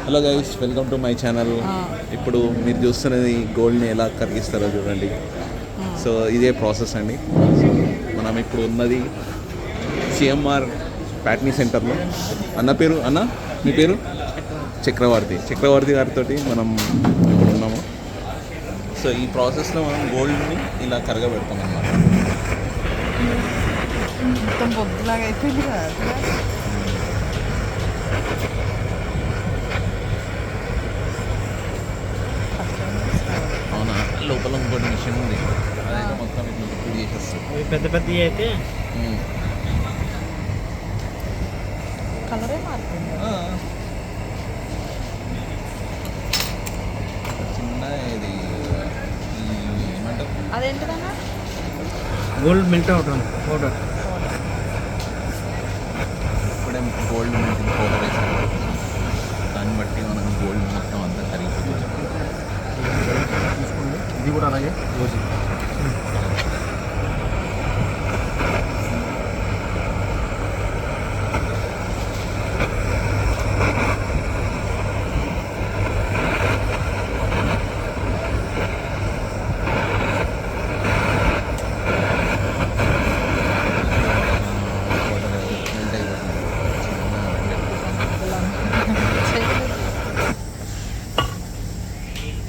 Hello guys, welcome to my channel. ఇప్పుడు మీరు చూస్తున్నది గోల్డ్ని ఎలా కరిగిస్తారో చూడండి. సో ఇదే ప్రాసెస్ అండి. మనం ఇప్పుడు ఉన్నది సిఎంఆర్ ప్యాట్నీ సెంటర్లో. మీ పేరు చక్రవర్తి గారితో మనం ఇప్పుడు ఉన్నాము. సో ఈ ప్రాసెస్లో మనం గోల్డ్ని ఇలా కరగబెడతాం అన్నమాట. మొత్తం బొద్దులాగా అయిపోయింది కదా. అవునా, లోపల ఇంకోటి మిషన్ ఉంది, అదైతే మొత్తం ఇట్లా లిక్విడ్ చేసేస్తుంది. పెద్ద పెద్ద అయితే కలరే మారుతుంది. చిన్న ఇది ఏమంటారు, అదేంటిదన్నా? గోల్డ్ మిల్ట్ అవుతుంది పౌడర్. ఇప్పుడే గోల్డ్ మెల్టింగ్ పౌడర్ వేసాము. దాన్ని బట్టి మనం గోల్డ్ మొత్తం అంతా కరిగిపోతుంది. ఇది కూడా అలాగే రోజు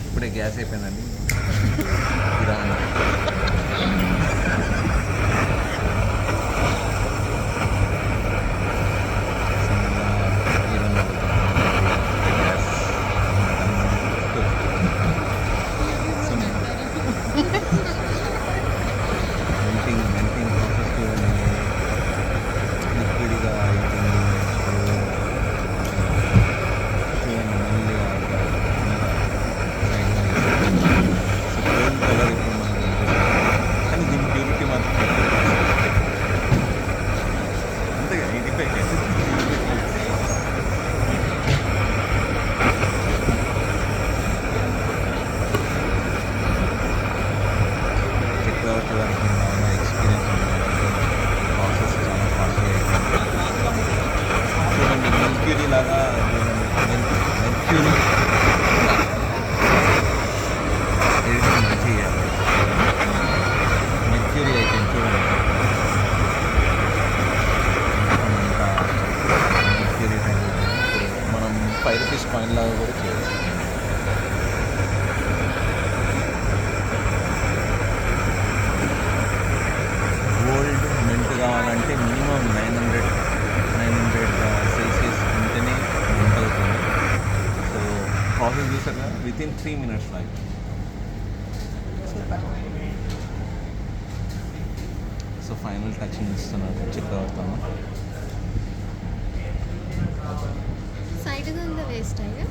ఇప్పుడే గ్యాస్ అయిపోయిందండి. ఇరాన్ మెల్టింగ్ ప్రాసెస్ లిక్విడ్గా అవుతుంది. కానీ దీని ప్యూరిటీ మాత్రం అంతేగా. ఇది చక్రవర్తి గారికి బాగా ఎక్స్పీరియన్స్ ఉంది. ప్రాసెస్ చాలా ఫాస్ట్గా అయిపోయింది. చూడండి, మెర్క్యూరీ లాగా మెర్క్యూరీ ఎడిటింగ్ మంచిగా చేయాలి. మెర్క్యూరీ అయిపోయింది చూడండి. అంతా మెర్క్యూరీ టైం మనం 5 రూపీస్ కాయిన్ లాగా కూడా చేయవచ్చు. గోల్డ్ మెంట్ కావాలంటే మినిమం 900 సెల్సియస్ ఉంటేనే మెంట్ అవుతుంది. సో ప్రాసెస్ చూసాక వితిన్ 3 minutes అయిపోయింది. సో ఫైనల్ టచింగ్ ఇస్తున్నాడు చక్రవర్తి. సైడ్ వేస్ట్ అయ్యా.